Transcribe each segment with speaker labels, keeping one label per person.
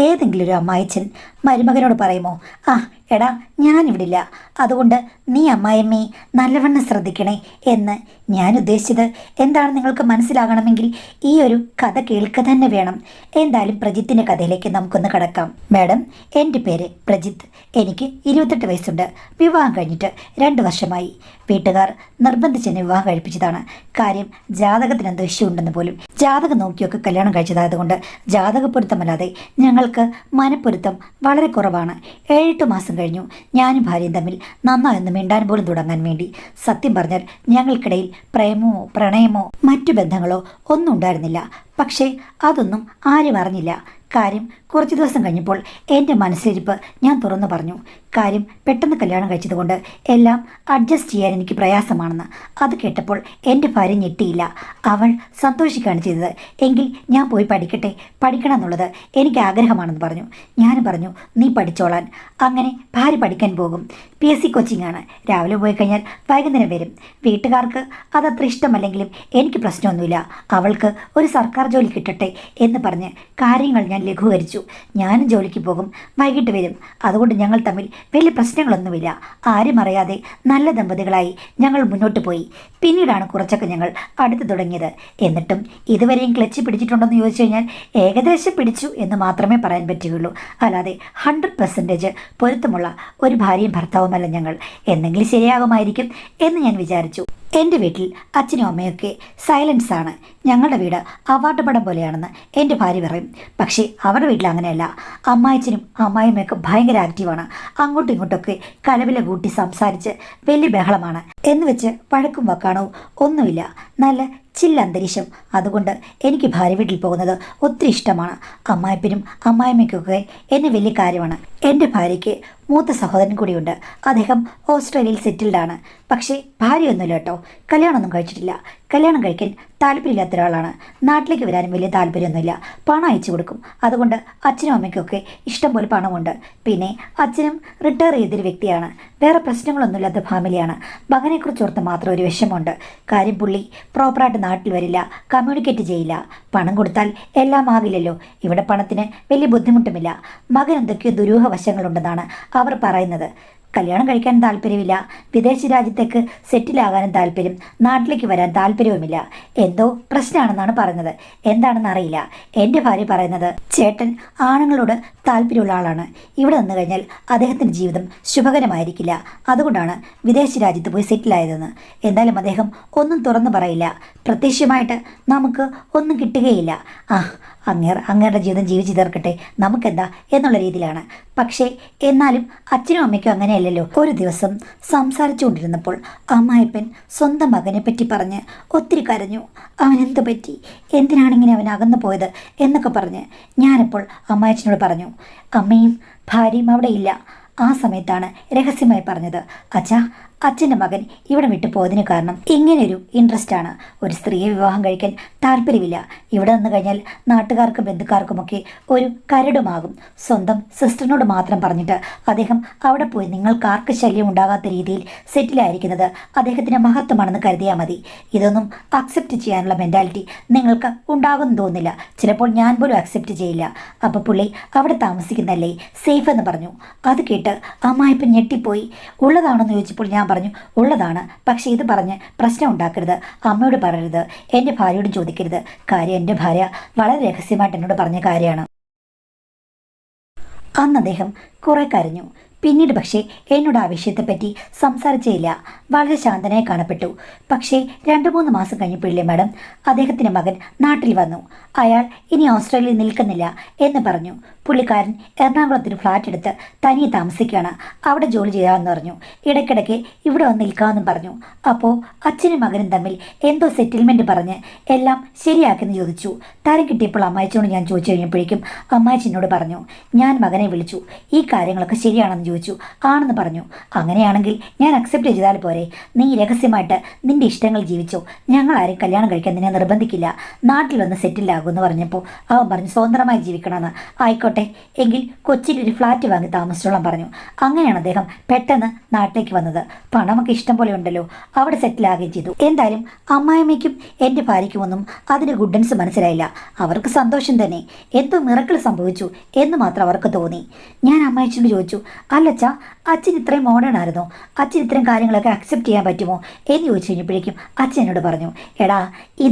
Speaker 1: ഏതെങ്കിലും ഒരു അമ്മായിച്ചൻ മരുമകനോട് പറയുമോ, ആ എടാ ഞാനിവിടില്ല, അതുകൊണ്ട് നീ അമ്മായിയമ്മയെ നല്ലവണ്ണം ശ്രദ്ധിക്കണേ എന്ന്? ഞാൻ ഉദ്ദേശിച്ചത് എന്താണെന്ന് നിങ്ങൾക്ക് മനസ്സിലാകണമെങ്കിൽ ഈ ഒരു കഥ കേൾക്കുക തന്നെ വേണം. എന്തായാലും പ്രജിത്തിൻ്റെ കഥയിലേക്ക് നമുക്കൊന്ന് കടക്കാം. മാഡം, എൻ്റെ പേര് പ്രജിത്ത്. എനിക്ക് 28 വയസ്സുണ്ട്. വിവാഹം കഴിഞ്ഞിട്ട് 2 വർഷമായി. വീട്ടുകാർ നിർബന്ധിച്ചെന്നെ വിവാഹം കഴിപ്പിച്ചതാണ്. കാര്യം ജാതകത്തിന് എന്തോ ഇഷ്യൂ ഉണ്ടെന്ന് പോലും. ജാതകം നോക്കിയൊക്കെ കല്യാണം കഴിച്ചതായതുകൊണ്ട് ജാതകപ്പൊരുത്തമല്ലാതെ ഞങ്ങൾക്ക് മനപ്പൊരുത്തം വളരെ കുറവാണ്. 7-8 മാസം കഴിഞ്ഞു ഞാനും ഭാര്യയും തമ്മിൽ നന്നായൊന്ന് മിണ്ടാൻ പോലും തുടങ്ങാൻ വേണ്ടി. സത്യം പറഞ്ഞാൽ ഞങ്ങൾക്കിടയിൽ പ്രേമമോ പ്രണയമോ മറ്റു ബന്ധങ്ങളോ ഒന്നും ഉണ്ടായിരുന്നില്ല. പക്ഷേ അതൊന്നും ആരും അറിഞ്ഞില്ല. കാര്യം കുറച്ച് ദിവസം കഴിഞ്ഞപ്പോൾ എൻ്റെ മനസ്സിലിരിപ്പ് ഞാൻ തുറന്നു പറഞ്ഞു. കാര്യം പെട്ടെന്ന് കല്യാണം കഴിച്ചതുകൊണ്ട് എല്ലാം അഡ്ജസ്റ്റ് ചെയ്യാൻ എനിക്ക് പ്രയാസമാണെന്ന്. അത് കേട്ടപ്പോൾ എൻ്റെ ഭാര്യ ഞെട്ടിയില്ല. അവൾ സന്തോഷിക്കുകയാണ് ചെയ്തത്. എങ്കിൽ ഞാൻ പോയി പഠിക്കണം എന്നുള്ളത് എനിക്ക് ആഗ്രഹമാണെന്ന് പറഞ്ഞു. ഞാൻ പറഞ്ഞു, നീ പഠിച്ചോളാൻ. അങ്ങനെ ഭാര്യ പഠിക്കാൻ പോകും. PSC കോച്ചിങ് ആണ്. രാവിലെ പോയി കഴിഞ്ഞാൽ വൈകുന്നേരം വരും. വീട്ടുകാർക്ക് അതത്ര ഇഷ്ടമല്ലെങ്കിലും എനിക്ക് പ്രശ്നമൊന്നുമില്ല. അവൾക്ക് ഒരു സർക്കാർ ജോലി കിട്ടട്ടെ എന്ന് പറഞ്ഞ് കാര്യങ്ങൾ ഞാൻ ലഘൂകരിച്ചു. ഞാനും ജോലിക്ക് പോകും, വൈകിട്ട് വരും. അതുകൊണ്ട് ഞങ്ങൾ തമ്മിൽ വലിയ പ്രശ്നങ്ങളൊന്നുമില്ല. ആരും അറിയാതെ നല്ല ദമ്പതികളായി ഞങ്ങൾ മുന്നോട്ട് പോയി. പിന്നീടാണ് കുറച്ചൊക്കെ ഞങ്ങൾ അടുത്ത് തുടങ്ങിയത്. എന്നിട്ടും ഇതുവരെയും ക്ലച്ച് പിടിച്ചിട്ടുണ്ടെന്ന് ചോദിച്ചു കഴിഞ്ഞാൽ ഏകദേശം പിടിച്ചു എന്ന് മാത്രമേ പറയാൻ പറ്റുകയുള്ളൂ. അല്ലാതെ 100% പൊരുത്തമുള്ള ഒരു ഭാര്യയും ഭർത്താവുമല്ല ഞങ്ങൾ. എന്തെങ്കിലും ശരിയാകുമായിരിക്കും എന്ന് ഞാൻ വിചാരിച്ചു. എൻ്റെ വീട്ടിൽ അച്ഛനും അമ്മയൊക്കെ സൈലൻസ് ആണ്. ഞങ്ങളുടെ വീട് അവാർഡ് പടം പോലെയാണെന്ന് എൻ്റെ ഭാര്യ പറയും. പക്ഷേ അവരുടെ വീട്ടിൽ അങ്ങനെയല്ല. അമ്മായച്ചനും അമ്മായിമ്മയൊക്കെ ഭയങ്കര ആക്റ്റീവാണ്. അങ്ങോട്ടും ഇങ്ങോട്ടൊക്കെ കലവില കൂട്ടി സംസാരിച്ച് വലിയ ബഹളമാണ്. എന്ന് വെച്ച് വഴക്കും വക്കാണവും ഒന്നുമില്ല. നല്ല ചില്ലന്തരീക്ഷം. അതുകൊണ്ട് എനിക്ക് ഭാര്യ വീട്ടിൽ പോകുന്നത് ഒത്തിരി ഇഷ്ടമാണ്. അമ്മായിപ്പനും അമ്മായിമ്മയ്ക്കൊക്കെ എന്നെ വലിയ കാര്യമാണ്. എൻ്റെ ഭാര്യയ്ക്ക് മൂത്ത സഹോദരൻ കൂടിയുണ്ട്. അദ്ദേഹം ഓസ്ട്രേലിയയിൽ സെറ്റിൽഡാണ്. പക്ഷേ ഭാര്യയൊന്നുമില്ല കേട്ടോ. കല്യാണമൊന്നും കഴിച്ചിട്ടില്ല. കല്യാണം കഴിക്കാൻ താല്പര്യമില്ലാത്ത ഒരാളാണ്. നാട്ടിലേക്ക് വരാനും വലിയ താല്പര്യമൊന്നുമില്ല. പണം അയച്ചു കൊടുക്കും. അതുകൊണ്ട് അച്ഛനും അമ്മയ്ക്കൊക്കെ ഇഷ്ടം പോലെ പണമുണ്ട്. പിന്നെ അച്ഛനും റിട്ടയർ ചെയ്തൊരു വ്യക്തിയാണ്. വേറെ പ്രശ്നങ്ങളൊന്നുമില്ലാത്ത ഫാമിലിയാണ്. മകനെക്കുറിച്ച് ഓർത്ത് മാത്രം ഒരു വിഷമമുണ്ട്. കാര്യം പുള്ളി പ്രോപ്പറായിട്ട് നാട്ടിൽ വരില്ല, കമ്മ്യൂണിക്കേറ്റ് ചെയ്യില്ല. പണം കൊടുത്താൽ എല്ലാം ആകില്ലല്ലോ. ഇവിടെ പണത്തിന് വലിയ ബുദ്ധിമുട്ടുമില്ല. മകൻ എന്തൊക്കെയോ ദുരൂഹ വശങ്ങളുണ്ടെന്നാണ് അവർ പറയുന്നത്. കല്യാണം കഴിക്കാൻ താല്പര്യമില്ല. വിദേശ രാജ്യത്തേക്ക് സെറ്റിലാകാനും താല്പര്യം, നാട്ടിലേക്ക് വരാൻ താല്പര്യവുമില്ല. എന്തോ പ്രശ്നമാണെന്നാണ് പറയുന്നത്. എന്താണെന്ന് അറിയില്ല. എൻ്റെ ഭാര്യ പറയുന്നത് ചേട്ടൻ ആണുങ്ങളോട് താല്പര്യമുള്ള ആളാണ്. ഇവിടെ നിന്ന് കഴിഞ്ഞാൽ അദ്ദേഹത്തിൻ്റെ ജീവിതം ശുഭകരമായിരിക്കില്ല. അതുകൊണ്ടാണ് വിദേശ രാജ്യത്ത് പോയി സെറ്റിലായതെന്ന്. എന്തായാലും അദ്ദേഹം ഒന്നും തുറന്നു പറയില്ല. പ്രത്യക്ഷമായിട്ട് നമുക്ക് ഒന്നും കിട്ടുകയില്ല. അങ്ങേരുടെ ജീവിതം ജീവിച്ചു തീർക്കട്ടെ, നമുക്കെന്താ എന്നുള്ള രീതിയിലാണ്. പക്ഷേ എന്നാലും അച്ഛനും അമ്മയ്ക്കും അങ്ങനെയല്ലല്ലോ. ഒരു ദിവസം സംസാരിച്ചുകൊണ്ടിരുന്നപ്പോൾ അമ്മായിപ്പൻ സ്വന്തം മകനെ പറ്റി പറഞ്ഞ് ഒത്തിരി കരഞ്ഞു. അവനെന്ത് പറ്റി, എന്തിനാണിങ്ങനെ അവൻ അകന്നു പോയത് എന്നൊക്കെ പറഞ്ഞ് ഞാനപ്പോൾ അമ്മായച്ചനോട് പറഞ്ഞു, അമ്മയും ഭാര്യയും അവിടെ ഇല്ല. ആ സമയത്താണ് രഹസ്യമായി പറഞ്ഞത്, അച്ഛാ, അച്ഛൻ്റെ മകൻ ഇവിടെ വിട്ടു പോയതിന് കാരണം ഇങ്ങനെയൊരു ഇൻട്രസ്റ്റ് ആണ്. ഒരു സ്ത്രീയെ വിവാഹം കഴിക്കാൻ താല്പര്യമില്ല. ഇവിടെ നിന്ന് കഴിഞ്ഞാൽ നാട്ടുകാർക്കും ബന്ധുക്കാർക്കുമൊക്കെ ഒരു കരടുമാകും. സ്വന്തം സിസ്റ്ററിനോട് മാത്രം പറഞ്ഞിട്ട് അദ്ദേഹം അവിടെ പോയി നിങ്ങൾക്ക് ആർക്ക് ശല്യം ഉണ്ടാകാത്ത രീതിയിൽ സെറ്റിലായിരിക്കുന്നത് അദ്ദേഹത്തിൻ്റെ മഹത്വമാണെന്ന് കരുതിയാൽ മതി. ഇതൊന്നും അക്സെപ്റ്റ് ചെയ്യാനുള്ള മെൻറ്റാലിറ്റി നിങ്ങൾക്ക് ഉണ്ടാകുമെന്ന് തോന്നുന്നില്ല. ചിലപ്പോൾ ഞാൻ പോലും അക്സെപ്റ്റ് ചെയ്യില്ല. അപ്പോൾ പുള്ളി അവിടെ താമസിക്കുന്നതല്ലേ സേഫ് എന്ന് പറഞ്ഞു. അത് കേട്ട് അമ്മായിപ്പം ഞെട്ടിപ്പോയി. ഉള്ളതാണെന്ന് ചോദിച്ചപ്പോൾ ഞാൻ പറഞ്ഞു, ഉള്ളതാണ്. പക്ഷേ ഇത് പറഞ്ഞ് പ്രശ്നം ഉണ്ടാക്കരുത്. അമ്മയോട് പറയരുത്, എൻ്റെ ഭാര്യയോടും ചോദിക്കരുത്. കാര്യം എൻ്റെ ഭാര്യ വളരെ രഹസ്യമായിട്ട് എന്നോട് പറഞ്ഞ കാര്യമാണ്. അന്ന് അദ്ദേഹം കുറെ കരഞ്ഞു. പിന്നീട് പക്ഷേ എന്നോട് ആ വിഷയത്തെപ്പറ്റി സംസാരിച്ചേയില്ല. വളരെ ശാന്തനായി കാണപ്പെട്ടു. പക്ഷേ 2-3 മാസം കഴിഞ്ഞപ്പോഴില്ലേ മാഡം, അദ്ദേഹത്തിൻ്റെ മകൻ നാട്ടിൽ വന്നു. അയാൾ ഇനി ഓസ്ട്രേലിയയിൽ നിൽക്കുന്നില്ല എന്ന് പറഞ്ഞു. പുള്ളിക്കാരൻ എറണാകുളത്തൊരു ഫ്ലാറ്റ് എടുത്ത് തനിയെ താമസിക്കുകയാണ്. അവിടെ ജോലി ചെയ്യാമെന്ന് പറഞ്ഞു. ഇടയ്ക്കിടയ്ക്ക് ഇവിടെ വന്ന് നിൽക്കാമെന്നും പറഞ്ഞു. അപ്പോൾ അച്ഛനും മകനും തമ്മിൽ എന്തോ സെറ്റിൽമെൻറ്റ് പറഞ്ഞ് എല്ലാം ശരിയാക്കിയെന്ന് ചോദിച്ചു. തരം കിട്ടിയപ്പോൾ അമ്മായിച്ചോട് ഞാൻ ചോദിച്ചു കഴിഞ്ഞപ്പോഴേക്കും അമ്മായിച്ചനോട് പറഞ്ഞു, ഞാൻ മകനെ വിളിച്ചു, ഈ കാര്യങ്ങളൊക്കെ ശരിയാണെന്ന് ചോദിച്ചു. ആണെന്ന് പറഞ്ഞു. അങ്ങനെയാണെങ്കിൽ ഞാൻ അക്സെപ്റ്റ് ചെയ്താൽ പോരെ? നീ രഹസ്യമായിട്ട് നിന്റെ ഇഷ്ടങ്ങൾ ജീവിച്ചോ, ഞങ്ങളാരും കല്യാണം കഴിക്കാൻ നിന്നെ നിർബന്ധിക്കില്ല, നാട്ടിൽ വന്ന് സെറ്റിലാകുമെന്ന് പറഞ്ഞപ്പോൾ അവൻ പറഞ്ഞു സ്വതന്ത്രമായി ജീവിക്കണമെന്ന്. ആയിക്കോട്ടെ എങ്കിൽ കൊച്ചിയിൽ ഒരു ഫ്ലാറ്റ് വാങ്ങി താമസിച്ചോളാം പറഞ്ഞു. അങ്ങനെയാണ് അദ്ദേഹം പെട്ടെന്ന് നാട്ടിലേക്ക് വന്നത്. പണമൊക്കെ ഇഷ്ടം പോലെ ഉണ്ടല്ലോ, അവിടെ സെറ്റിലാകുകയും ചെയ്തു. എന്തായാലും അമ്മായിമ്മയ്ക്കും എൻ്റെ ഭാര്യയ്ക്കുമൊന്നും അതിന് ഗുഡൻസ് മനസ്സിലായില്ല. അവർക്ക് സന്തോഷം തന്നെ, എന്തോ മിറക്കിൾ സംഭവിച്ചു എന്ന് മാത്രം അവർക്ക് തോന്നി. ഞാൻ അമ്മായിച്ചോട് ചോദിച്ചു, അല്ലച്ചാ അച്ഛൻ ഇത്രയും മോഡേൺ ആയിരുന്നോ, അച്ഛൻ ഇത്രയും കാര്യങ്ങളൊക്കെ അക്സെപ്റ്റ് ചെയ്യാൻ പറ്റുമോ എന്ന് ചോദിച്ചു കഴിഞ്ഞപ്പോഴേക്കും അച്ഛൻ എന്നോട് പറഞ്ഞു, എടാ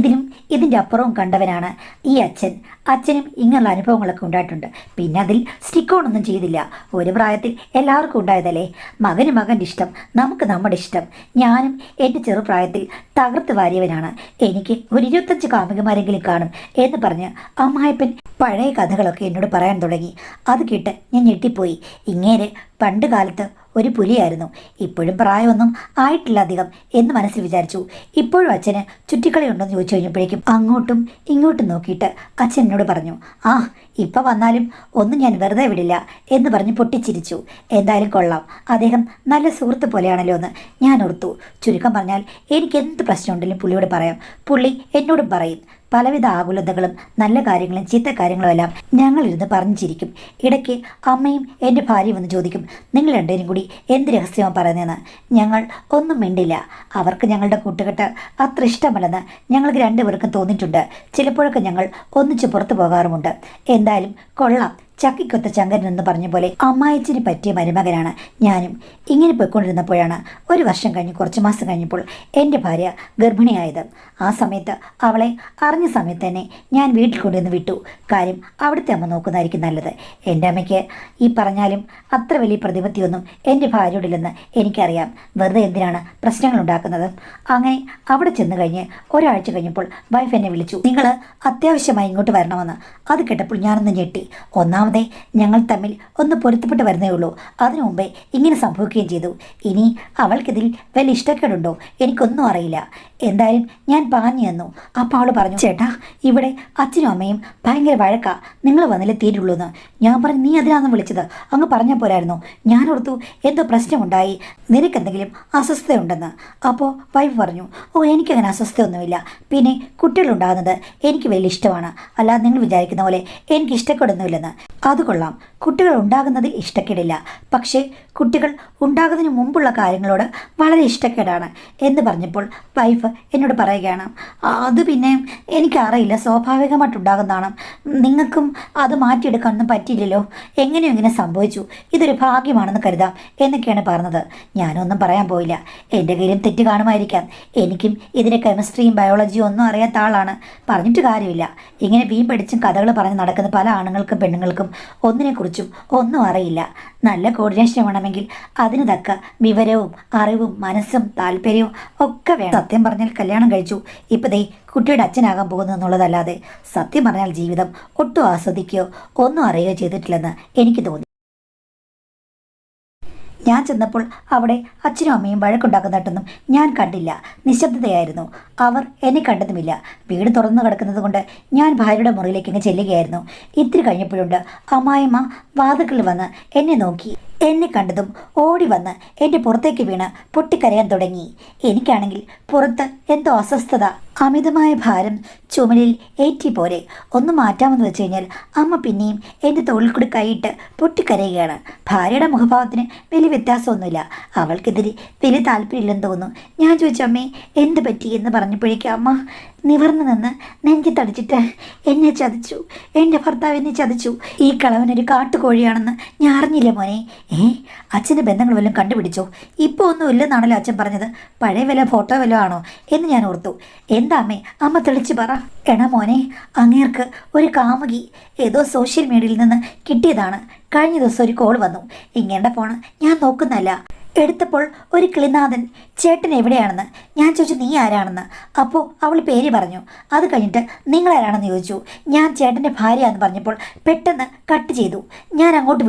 Speaker 1: ഇതിൻ്റെ അപ്പുറവും കണ്ടവനാണ് ഈ അച്ഛൻ. അച്ഛനും ഇങ്ങനെയുള്ള അനുഭവങ്ങളൊക്കെ ഉണ്ടായിട്ടുണ്ട്. പിന്നെ അതിൽ സ്റ്റിക്ക് ഓൺ ഒന്നും ചെയ്തില്ല. ഒരു പ്രായത്തിൽ എല്ലാവർക്കും ഉണ്ടായതല്ലേ. മകന് മകൻ്റെ ഇഷ്ടം, നമുക്ക് നമ്മുടെ ഇഷ്ടം. ഞാനും എൻ്റെ ചെറുപ്രായത്തിൽ തകർത്ത് വാരിയവനാണ്. എനിക്ക് ഒരു 25 കാമുകന്മാരെങ്കിലും കാണും എന്ന് പറഞ്ഞ് അമ്മായപ്പൻ പഴയ കഥകളൊക്കെ എന്നോട് പറയാൻ തുടങ്ങി. അത് കേട്ട് ഞാൻ ഞെട്ടിപ്പോയി. ഇങ്ങേര് പണ്ട് കാലത്ത് ഒരു പുലിയായിരുന്നു. ഇപ്പോഴും പ്രായമൊന്നും ആയിട്ടില്ല അധികം എന്ന് മനസ്സിൽ വിചാരിച്ചു. ഇപ്പോഴും അച്ഛന് ചുറ്റിക്കളി ഉണ്ടെന്ന് ചോദിച്ചു കഴിഞ്ഞപ്പോഴേക്കും അങ്ങോട്ടും ഇങ്ങോട്ടും നോക്കിയിട്ട് അച്ഛൻ എന്നോട് പറഞ്ഞു, ആ ഇപ്പം വന്നാലും ഒന്നും ഞാൻ വെറുതെ വിടില്ല എന്ന് പറഞ്ഞ് പൊട്ടിച്ചിരിച്ചു. എന്തായാലും കൊള്ളാം, അദ്ദേഹം നല്ല സുഹൃത്ത് പോലെയാണല്ലോ എന്ന് ഞാൻ ഓർത്തു. ചുരുക്കം പറഞ്ഞാൽ എനിക്ക് എന്ത് പ്രശ്നമുണ്ടെങ്കിലും പുള്ളിയോട് പറയാം, പുള്ളി എന്നോടും പറയും. പലവിധ ആകുലതകളും നല്ല കാര്യങ്ങളും ചീത്ത കാര്യങ്ങളും എല്ലാം ഞങ്ങളിരുന്ന് പറഞ്ഞിരിക്കും. ഇടയ്ക്ക് അമ്മയും എൻ്റെ ഭാര്യയും വന്ന് ചോദിക്കും, നിങ്ങൾ രണ്ടുപേരും കൂടി എന്ത് രഹസ്യമാണ് പറയുന്നതെന്ന്. ഞങ്ങൾ ഒന്നും മിണ്ടില്ല. അവർക്ക് ഞങ്ങളുടെ കൂട്ടുകെട്ട് അത്ര ഇഷ്ടമല്ലെന്ന് ഞങ്ങൾക്ക് രണ്ടുപേർക്കും തോന്നിയിട്ടുണ്ട്. ചിലപ്പോഴൊക്കെ ഞങ്ങൾ ഒന്നിച്ച് പുറത്തു പോകാറുമുണ്ട്. എന്തായാലും കൊള്ളാം, ചക്കിക്കൊത്ത ചങ്കരൻ എന്ന് പറഞ്ഞ പോലെ അമ്മായിച്ചിന് പറ്റിയ മരുമകനാണ് ഞാനും. ഇങ്ങനെ പോയിക്കൊണ്ടിരുന്നപ്പോഴാണ് ഒരു വർഷം കഴിഞ്ഞ് കുറച്ച് മാസം കഴിഞ്ഞപ്പോൾ എൻ്റെ ഭാര്യ ഗർഭിണിയായത്. ആ സമയത്ത് അവളെ അറിഞ്ഞ സമയത്ത് തന്നെ ഞാൻ വീട്ടിൽ കൊണ്ടുവന്ന് വിട്ടു. കാര്യം അവിടുത്തെ അമ്മ നോക്കുന്നതായിരിക്കും നല്ലത്. എൻ്റെ അമ്മയ്ക്ക് ഈ പറഞ്ഞാലും അത്ര വലിയ പ്രതിപത്തിയൊന്നും എൻ്റെ ഭാര്യയോടില്ലെന്ന് എനിക്കറിയാം. വെറുതെ എന്തിനാണ് പ്രശ്നങ്ങൾ ഉണ്ടാക്കുന്നത്. അങ്ങനെ അവിടെ ചെന്ന് കഴിഞ്ഞ് ഒരാഴ്ച കഴിഞ്ഞപ്പോൾ വൈഫ് എന്നെ വിളിച്ചു, നിങ്ങൾ അത്യാവശ്യമായി ഇങ്ങോട്ട് വരണമെന്ന്. അത് കേട്ടപ്പോൾ ഞാനൊന്ന് ഞെട്ടി. ഒന്നാമതേ ഞങ്ങൾ തമ്മിൽ ഒന്ന് പൊരുത്തപ്പെട്ട് വരുന്നേ ഉള്ളൂ. അതിനു മുമ്പേ ഇങ്ങനെ സംഭവിക്കുകയും ചെയ്തു. ഇനി അവൾക്കിതിൽ വലിയ ഇഷ്ടക്കേടുണ്ടോ എനിക്കൊന്നും അറിയില്ല. എന്തായാലും ഞാൻ പാഞ്ഞു തന്നു. അപ്പോൾ അവൾ പറഞ്ഞു, ചേട്ടാ ഇവിടെ അച്ഛനും അമ്മയും ഭയങ്കര വഴക്കാ, നിങ്ങൾ വന്നില്ലേ തീരുള്ളൂ എന്ന്. ഞാൻ പറഞ്ഞു, നീ അതിനാണെന്ന് വിളിച്ചത്, അങ്ങ് പറഞ്ഞാൽ പോരായിരുന്നു. ഞാൻ ഓർത്തു എന്തോ പ്രശ്നമുണ്ടായി, നിനക്കെന്തെങ്കിലും അസ്വസ്ഥതയുണ്ടെന്ന്. അപ്പോൾ വൈഫ് പറഞ്ഞു, ഓ എനിക്കങ്ങനെ അസ്വസ്ഥയൊന്നുമില്ല, പിന്നെ കുട്ടികളുണ്ടാകുന്നത് എനിക്ക് വലിയ ഇഷ്ടമാണ്, അല്ലാതെ നിങ്ങൾ വിചാരിക്കുന്ന പോലെ എനിക്ക് ഇഷ്ടക്കേടൊന്നുമില്ലെന്ന്. അത് കൊള്ളാം, കുട്ടികൾ ഉണ്ടാകുന്നതിൽ ഇഷ്ടക്കേടില്ല, പക്ഷേ കുട്ടികൾ ഉണ്ടാകുന്നതിന് മുമ്പുള്ള കാര്യങ്ങളോട് വളരെ ഇഷ്ടക്കേടാണ് എന്ന് പറഞ്ഞപ്പോൾ വൈഫ് എന്നോട് പറയുകയാണ്, അത് പിന്നെ എനിക്കറിയില്ല, സ്വാഭാവികമായിട്ടുണ്ടാകുന്നതാണ്, നിങ്ങൾക്കും അത് മാറ്റിയെടുക്കാനൊന്നും പറ്റിയില്ലല്ലോ, എങ്ങനെയോ ഇങ്ങനെ സംഭവിച്ചു, ഇതൊരു ഭാഗ്യമാണെന്ന് കരുതാം എന്നൊക്കെയാണ് പറഞ്ഞത്. ഞാനൊന്നും പറയാൻ പോയില്ല. എൻ്റെ കയ്യിലും തെറ്റ് കാണുമായിരിക്കാം. എനിക്കും ഇതിൻ്റെ കെമിസ്ട്രിയും ബയോളജിയും ഒന്നും അറിയാത്ത ആളാണ്. പറഞ്ഞിട്ട് കാര്യമില്ല. ഇങ്ങനെ വീം പഠിച്ചും കഥകൾ പറഞ്ഞ് നടക്കുന്ന പല ആണുങ്ങൾക്കും പെണ്ണുങ്ങൾക്കും ഒന്നിനെക്കുറിച്ചും ഒന്നും അറിയില്ല. നല്ല കോർഡിനേഷൻ വേണമെങ്കിൽ അതിന് തക്ക വിവരവും അറിവും മനസ്സും താല്പര്യവും ഒക്കെ വേണം. സത്യം പറഞ്ഞാൽ കല്യാണം കഴിച്ചു, ഇപ്പം ദേ കുട്ടിയുടെ അച്ഛനാകാൻ പോകുന്നു എന്നുള്ളതല്ലാതെ സത്യം പറഞ്ഞാൽ ജീവിതം ഒട്ടും ആസ്വദിക്കുകയോ ഒന്നും അറിയുകയോ ചെയ്തിട്ടില്ലെന്ന് എനിക്ക് തോന്നി. ഞാൻ ചെന്നപ്പോൾ അവിടെ അച്ഛനും അമ്മയും വഴക്കുണ്ടാക്കുന്നതായിട്ടൊന്നും ഞാൻ കണ്ടില്ല. നിശബ്ദതയായിരുന്നു. അവർ എന്നെ കണ്ടതുമില്ല. വീട് തുറന്നു കിടക്കുന്നത് കൊണ്ട് ഞാൻ ഭാര്യയുടെ മുറിയിലേക്ക് ഇങ്ങ് ചെല്ലുകയായിരുന്നു. ഇത്തിരി കഴിഞ്ഞപ്പോഴുണ്ട് അമ്മായിമ്മ വാതിൽക്കൽ വന്ന് എന്നെ നോക്കി. എന്നെ കണ്ടതും ഓടി വന്ന് എൻ്റെ പുറത്തേക്ക് വീണ് പൊട്ടിക്കരയാൻ തുടങ്ങി. എനിക്കാണെങ്കിൽ പുറത്ത് എന്തോ അസ്വസ്ഥത, അമിതമായ ഭാരം ചുമലിൽ ഏറ്റി പോലെ. ഒന്ന് മാറ്റാമെന്ന് വെച്ച് കഴിഞ്ഞാൽ അമ്മ പിന്നെയും എൻ്റെ തോളിൽ കൂടി കൈയിട്ട് പൊട്ടിക്കരയുകയാണ്. ഭാര്യയുടെ മുഖഭാവത്തിന് വലിയ വ്യത്യാസമൊന്നുമില്ല. അവൾക്കെതിരെ വലിയ താല്പര്യമില്ലെന്ന് തോന്നുന്നു. ഞാൻ ചോദിച്ചു, അമ്മേ എന്ത് പറ്റി എന്ന് പറഞ്ഞപ്പോഴേക്കും അമ്മ നിവർന്നു നിന്ന് നെഞ്ചിത്തടിച്ചിട്ട് എന്നെ ചതിച്ചു, എൻ്റെ ഭർത്താവ് എന്നെ ചതിച്ചു, ഈ കളവനൊരു കാട്ടുകോഴിയാണെന്ന് ഞാൻ അറിഞ്ഞില്ല മോനെ. അച്ഛൻ്റെ ബന്ധങ്ങൾ വല്ലതും കണ്ടുപിടിച്ചോ? ഇപ്പോൾ ഒന്നും ഇല്ലെന്നാണല്ലോ അച്ഛൻ പറഞ്ഞത്. പഴയ വല്ല ഫോട്ടോ വല്ലതും ആണോ എന്ന് ഞാൻ ഓർത്തു. എന്താ അമ്മേ? അമ്മ തെളിച്ച് പറ. എടാ മോനെ, അങ്ങേർക്ക് ഒരു കാമുകി ഏതോ സോഷ്യൽ മീഡിയയിൽ നിന്ന് കിട്ടിയതാണ്. കഴിഞ്ഞ ദിവസം ഒരു കോൾ വന്നു. ഇങ്ങേണ്ട ഫോണ് ഞാൻ നോക്കുന്നല്ല. എടുത്തപ്പോൾ ഒരു കിളിനാഥൻ, ചേട്ടൻ എവിടെയാണെന്ന്. ഞാൻ ചോദിച്ചു നീ ആരാണെന്ന്. അപ്പോൾ അവൾ പേര് പറഞ്ഞു. അത് കഴിഞ്ഞിട്ട് നിങ്ങളാരാണെന്ന് ചോദിച്ചു. ഞാൻ ചേട്ടൻ്റെ ഭാര്യയാണെന്ന് പറഞ്ഞപ്പോൾ പെട്ടെന്ന് കട്ട് ചെയ്തു. ഞാൻ അങ്ങോട്ട്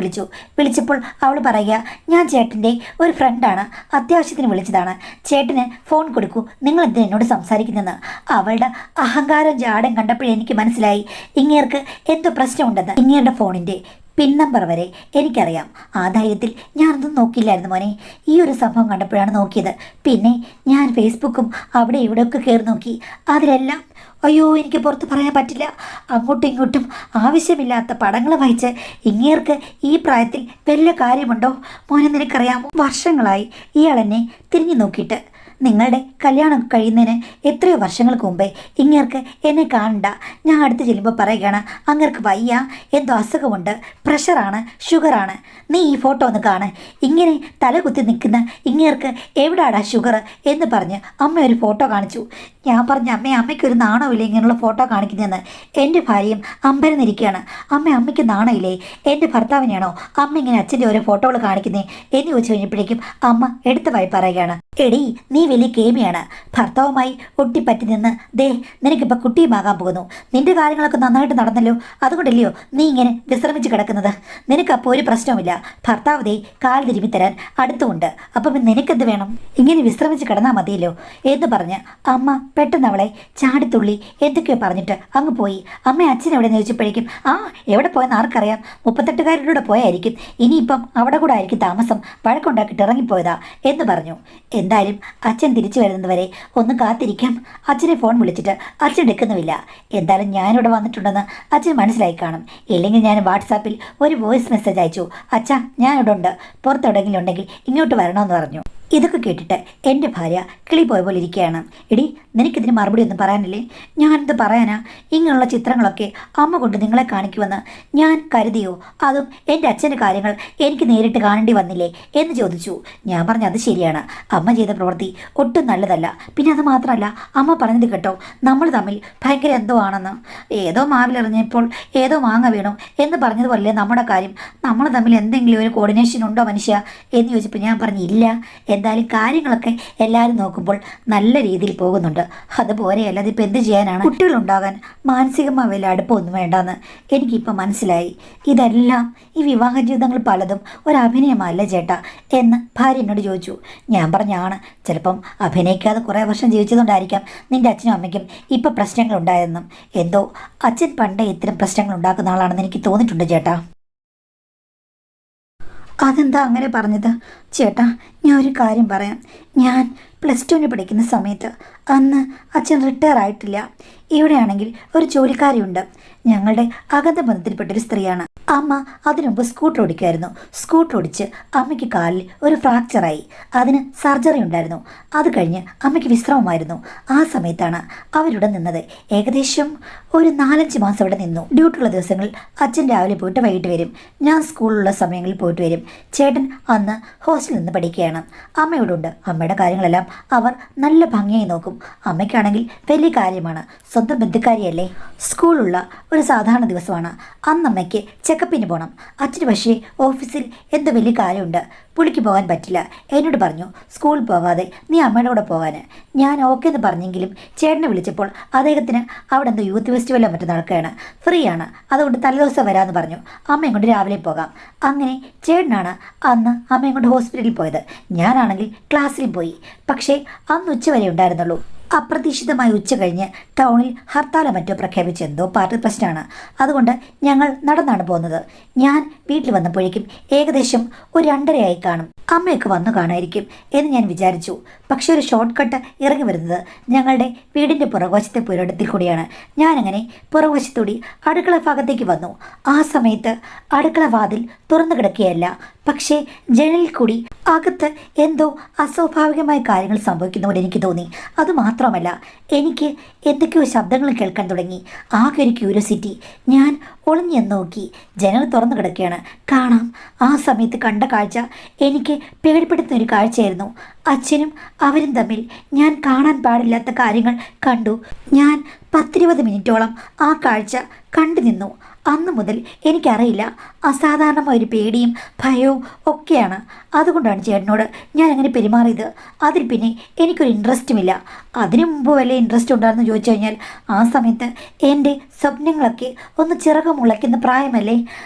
Speaker 1: വിളിച്ചപ്പോൾ അവൾ പറയുക, ഞാൻ ചേട്ടൻ്റെ ഒരു ഫ്രണ്ടാണ്, അത്യാവശ്യത്തിന് വിളിച്ചതാണ്, ചേട്ടന് ഫോൺ കൊടുക്കൂ, നിങ്ങൾ എന്തിനാ എന്നോട് സംസാരിക്കുന്നതെന്ന്. അവളുടെ അഹങ്കാരം ജാടം കണ്ടപ്പോഴേ എനിക്ക് മനസ്സിലായി ഇങ്ങേർക്ക് എന്തോ പ്രശ്നമുണ്ടെന്ന്. ഇങ്ങേരുടെ ഫോണിൻ്റെ പിൻ നമ്പർ വരെ എനിക്കറിയാം. ആ ധൈര്യത്തിൽ ഞാനൊന്നും നോക്കിയില്ലായിരുന്നു മോനെ. ഈ ഒരു സംഭവം കണ്ടപ്പോഴാണ് നോക്കിയത്. പിന്നെ ഞാൻ ഫേസ്ബുക്കും അവിടെ ഇവിടെയൊക്കെ കയറി നോക്കി. അതിലെല്ലാം അയ്യോ, എനിക്ക് പുറത്ത് പറയാൻ പറ്റില്ല. അങ്ങോട്ടും ഇങ്ങോട്ടും ആവശ്യമില്ലാത്ത പടങ്ങൾ വായിച്ച് ഇങ്ങേർക്ക് ഈ പ്രായത്തിൽ വല്ല കാര്യമുണ്ടോ മോനെ? നിനക്കറിയാമോ, വർഷങ്ങളായി ഇയാൾ എന്നെ തിരിഞ്ഞു നോക്കിയിട്ട്. നിങ്ങളുടെ കല്യാണം കഴിയുന്നതിന് എത്രയോ വർഷങ്ങൾക്ക് മുമ്പേ ഇങ്ങേർക്ക് എന്നെ കാണണ്ട. ഞാൻ അടുത്ത് ചെല്ലുമ്പോൾ പറയുകയാണ്, അങ്ങേർക്ക് വയ്യ, എന്തോ അസുഖമുണ്ട്, പ്രഷറാണ്, ഷുഗറാണ്, നീ ഈ ഫോട്ടോ ഒന്ന് കാണ്. ഇങ്ങനെ തലകുത്തി നിൽക്കുന്ന ഇങ്ങേർക്ക് എവിടാടാ ഷുഗർ എന്ന് പറഞ്ഞ് അമ്മ ഒരു ഫോട്ടോ കാണിച്ചു. ഞാൻ പറഞ്ഞ അമ്മയ്ക്കൊരു നാണമില്ലേ ഇങ്ങനെയുള്ള ഫോട്ടോ കാണിക്കുന്നതെന്ന്. എൻ്റെ ഭാര്യയും അമ്പരന്നിരിക്കുകയാണ്. അമ്മയ്ക്ക് നാണമില്ലേ? എൻ്റെ ഭർത്താവിനെയാണോ അമ്മ ഇങ്ങനെ അച്ഛൻ്റെ ഓരോ ഫോട്ടോകൾ കാണിക്കുന്നേ എന്ന് ചോദിച്ചു കഴിഞ്ഞപ്പോഴേക്കും അമ്മ എടുത്ത വായി പറയുകയാണ്, എടി നീ വലിയ കേമിയാണ്. ഭർത്താവുമായി ഒട്ടിപ്പറ്റി നിന്ന് ദേ നിനക്കിപ്പോൾ കുട്ടിയുമാകാൻ പോകുന്നു. നിന്റെ കാര്യങ്ങളൊക്കെ നന്നായിട്ട് നടന്നല്ലോ, അതുകൊണ്ടല്ലയോ നീ ഇങ്ങനെ വിശ്രമിച്ച് കിടക്കുന്നത്. നിനക്കപ്പോൾ ഒരു പ്രശ്നവുമില്ല. ഭർത്താവ് ദേ കാൽ തിരുമ്മി തരാൻ അടുത്തുമുണ്ട്. അപ്പം നിനക്കെന്ത് വേണം? ഇങ്ങനെ വിശ്രമിച്ച് കിടന്നാൽ മതിയല്ലോ എന്ന് പറഞ്ഞ് അമ്മ പെട്ടെന്ന് അവളെ ചാടിത്തുള്ളി എന്തൊക്കെയോ പറഞ്ഞിട്ട് അങ്ങ് പോയി. അമ്മ അച്ഛൻ എവിടെ നിന്ന് ചോദിച്ചപ്പോഴേക്കും എവിടെ പോയെന്ന് ആർക്കറിയാം, 38കാരുടെ പോയായിരിക്കും, ഇനിയിപ്പം അവിടെ കൂടെ ആയിരിക്കും താമസം, വഴക്കുണ്ടാക്കിയിട്ട് ഇറങ്ങിപ്പോയതാ എന്ന് പറഞ്ഞു. എന്തായാലും അച്ഛൻ തിരിച്ചു വരുന്നതുവരെ ഒന്ന് കാത്തിരിക്കാം. അച്ഛനെ ഫോൺ വിളിച്ചിട്ട് അച്ഛൻ എടുക്കുന്നുമില്ല. എന്തായാലും ഞാനിവിടെ വന്നിട്ടുണ്ടെന്ന് അച്ഛൻ മനസ്സിലായി കാണും. ഇല്ലെങ്കിൽ ഞാൻ വാട്സാപ്പിൽ ഒരു വോയിസ് മെസ്സേജ് അയച്ചു, അച്ഛാ ഞാനിവിടെ ഉണ്ട്, പുറത്തെവിടെയെങ്കിലും ഉണ്ടെങ്കിൽ ഇങ്ങോട്ട് വരണമെന്ന് പറഞ്ഞു. ഇതൊക്കെ കേട്ടിട്ട് എൻ്റെ ഭാര്യ കിളി പോയ പോലെ ഇരിക്കുകയാണ്. എടി നിനക്കിതിന് മറുപടി ഒന്നും പറയാനില്ലേ? ഞാനെന്ത് പറയാനാ? ഇങ്ങനെയുള്ള ചിത്രങ്ങളൊക്കെ അമ്മ കൊണ്ട് നിങ്ങളെ കാണിക്കുമെന്ന് ഞാൻ കരുതിയോ? അതും എൻ്റെ അച്ഛൻ്റെ കാര്യങ്ങൾ എനിക്ക് നേരിട്ട് കാണേണ്ടി വന്നില്ലേ എന്ന് ചോദിച്ചു. ഞാൻ പറഞ്ഞു, അത് ശരിയാണ്, അമ്മ ചെയ്ത പ്രവൃത്തി ഒട്ടും നല്ലതല്ല. പിന്നെ അത് മാത്രമല്ല, അമ്മ പറഞ്ഞത് കേട്ടോ, നമ്മൾ തമ്മിൽ ഭയങ്കര എന്തോ ആണെന്ന്. ഏതോ മാവിലെറിഞ്ഞപ്പോൾ ഏതോ മാങ്ങ വീണു എന്ന് പറഞ്ഞതുപോലെ നമ്മുടെ കാര്യം, നമ്മൾ തമ്മിൽ എന്തെങ്കിലും ഒരു കോർഡിനേഷൻ ഉണ്ടോ മനുഷ്യ എന്ന് ചോദിച്ചപ്പോൾ ഞാൻ പറഞ്ഞു ഇല്ല. എന്തായാലും കാര്യങ്ങളൊക്കെ എല്ലാവരും നോക്കുമ്പോൾ നല്ല രീതിയിൽ പോകുന്നുണ്ട്. അതുപോലെ അല്ലാതെ ഇപ്പം എന്ത് ചെയ്യാനാണ്? കുട്ടികളുണ്ടാകാൻ മാനസികമായ വലിയ അടുപ്പമൊന്നും വേണ്ടെന്ന് എനിക്കിപ്പോൾ മനസ്സിലായി. ഇതെല്ലാം ഈ വിവാഹ ജീവിതങ്ങൾ പലതും ഒരഭിനയമല്ല ചേട്ടാ എന്ന് ഭാര്യ എന്നോട് ചോദിച്ചു. ഞാൻ പറഞ്ഞാണ്, ചിലപ്പം അഭിനയിക്കാതെ കുറേ വർഷം ജീവിച്ചതുകൊണ്ടായിരിക്കാം നിൻ്റെ അച്ഛനും അമ്മയ്ക്കും ഇപ്പം പ്രശ്നങ്ങളുണ്ടായെന്നും. എന്തോ അച്ഛൻ പണ്ടേ ഇത്തരം പ്രശ്നങ്ങൾ ഉണ്ടാക്കുന്ന ആളാണെന്ന് എനിക്ക് തോന്നിയിട്ടുണ്ട് ചേട്ടാ. അതെന്താ അങ്ങനെ പറഞ്ഞത്? ചേട്ടാ ഞാൻ ഒരു കാര്യം പറയാം. ഞാൻ +2 പഠിക്കുന്ന സമയത്ത് അന്ന് അച്ഛൻ റിട്ടയർ ആയിട്ടില്ല. ഇവിടെയാണെങ്കിൽ ഒരു ജോലിക്കാരിയുണ്ട്. ഞങ്ങളുടെ അകന്ന ബന്ധത്തിൽപ്പെട്ടൊരു സ്ത്രീയാണ്. അമ്മ അതിനുമുമ്പ് സ്കൂട്ടർ ഓടിക്കുമായിരുന്നു. സ്കൂട്ടർ ഓടിച്ച് അമ്മയ്ക്ക് കാലിൽ ഒരു ഫ്രാക്ചറായി. അതിന് സർജറി ഉണ്ടായിരുന്നു. അത് കഴിഞ്ഞ് അമ്മയ്ക്ക് വിശ്രമമായിരുന്നു. ആ സമയത്താണ് അവരിവിടെ നിന്നത്. ഏകദേശം ഒരു 4-5 മാസം ഇവിടെ നിന്നു. ഡ്യൂട്ടിയുള്ള ദിവസങ്ങളിൽ അച്ഛൻ രാവിലെ പോയിട്ട് വൈകിട്ട് വരും. ഞാൻ സ്കൂളിലുള്ള സമയങ്ങളിൽ പോയിട്ട് വരും. ചേട്ടൻ അന്ന് ഹോസ്റ്റലിൽ നിന്ന് പഠിക്കുകയാണ്. അമ്മയോടുണ്ട്. അമ്മയുടെ കാര്യങ്ങളെല്ലാം അവർ നല്ല ഭംഗിയായി നോക്കും. അമ്മയ്ക്കാണെങ്കിൽ വലിയ കാര്യമാണ്. സ്വന്തം ബന്ധുക്കാരിയല്ലേ. സ്കൂളുള്ള ഒരു സാധാരണ ദിവസമാണ്. അന്നമ്മയ്ക്ക് ചെക്കപ്പിന് പോകണം. അച്ഛന് പക്ഷേ ഓഫീസിൽ എന്തോ വലിയ കാര്യമുണ്ട്, പുള്ളിക്ക് പോകാൻ പറ്റില്ല. എന്നോട് പറഞ്ഞു സ്കൂളിൽ പോകാതെ നീ അമ്മയുടെ കൂടെ പോകാൻ. ഞാൻ ഓക്കെ എന്ന് പറഞ്ഞെങ്കിലും ചേട്ടനെ വിളിച്ചപ്പോൾ അദ്ദേഹത്തിന് അവിടെ എന്തോ യൂത്ത് ഫെസ്റ്റിവലോ മറ്റോ നടക്കുകയാണ്, ഫ്രീ ആണ്, അതുകൊണ്ട് തലേദിവസം വരാമെന്ന് പറഞ്ഞു. അമ്മയും കൊണ്ട് രാവിലെ പോകാം. അങ്ങനെ ചേട്ടനാണ് അന്ന് അമ്മയും കൊണ്ട് ഹോസ്പിറ്റലിൽ പോയത്. ഞാനാണെങ്കിൽ ക്ലാസ്സിലും പോയി. പക്ഷേ അന്ന് ഉച്ചവരെ ഉണ്ടായിരുന്നുള്ളൂ. അപ്രതീക്ഷിതമായി ഉച്ച കഴിഞ്ഞ് ടൗണിൽ ഹർത്താലോ മറ്റോ പ്രഖ്യാപിച്ച എന്തോ പാർട്ടി പ്രശ്നമാണ്. അതുകൊണ്ട് ഞങ്ങൾ നടന്നാണ് പോകുന്നത്. ഞാൻ വീട്ടിൽ വന്നപ്പോഴേക്കും ഏകദേശം ഒരു 2:30 കാണും. അമ്മയൊക്കെ വന്നു കാണുമായിരിക്കും എന്ന് ഞാൻ വിചാരിച്ചു. പക്ഷേ ഒരു ഷോർട്ട് കട്ട് ഇറങ്ങി വരുന്നത് ഞങ്ങളുടെ വീടിൻ്റെ പുറകുവശത്തെ പുരയിടത്തിൽ കൂടിയാണ്. ഞാനങ്ങനെ പുറകുവശത്തൂടി അടുക്കള ഭാഗത്തേക്ക് വന്നു. ആ സമയത്ത് അടുക്കള വാതിൽ തുറന്നു കിടക്കുകയല്ല, പക്ഷേ ജനലിൽ കൂടി അകത്ത് എന്തോ അസ്വാഭാവികമായ കാര്യങ്ങൾ സംഭവിക്കുന്ന പോലെ എനിക്ക് തോന്നി. അതുമാത്രമല്ല, എനിക്ക് എന്തൊക്കെയോ ശബ്ദങ്ങൾ കേൾക്കാൻ തുടങ്ങി. ആകെ ഒരു ക്യൂരിയോസിറ്റി. ഞാൻ ഒളിഞ്ഞെന്ന് നോക്കി. ജനൽ തുറന്നു കിടക്കുകയാണ്, കാണാം. ആ സമയത്ത് കണ്ട കാഴ്ച എനിക്ക് പേടിപ്പെടുത്തുന്ന ഒരു കാഴ്ചയായിരുന്നു. അച്ഛനും അവരും തമ്മിൽ ഞാൻ കാണാൻ പാടില്ലാത്ത കാര്യങ്ങൾ കണ്ടു. ഞാൻ 10-20 മിനിറ്റോളം ആ കാഴ്ച കണ്ടു നിന്നു. അന്നു മുതൽ എനിക്കറിയില്ല, അസാധാരണമായൊരു പേടിയും ഭയവും ഒക്കെയാണ്. അതുകൊണ്ടാണ് ചേട്ടനോട് ഞാൻ അങ്ങനെ പെരുമാറിയത്. അതിൽ പിന്നെ എനിക്കൊരു ഇൻട്രസ്റ്റുമില്ല. അതിനു മുമ്പ് വല്ല ഇൻട്രസ്റ്റ് ഉണ്ടായിരുന്നു ചോദിച്ചു കഴിഞ്ഞാൽ ആ സമയത്ത് എൻ്റെ സ്വപ്നങ്ങളൊക്കെ ഒന്ന് ചിറക് മുളയ്ക്കുന്ന പ്രായമല്ലേ,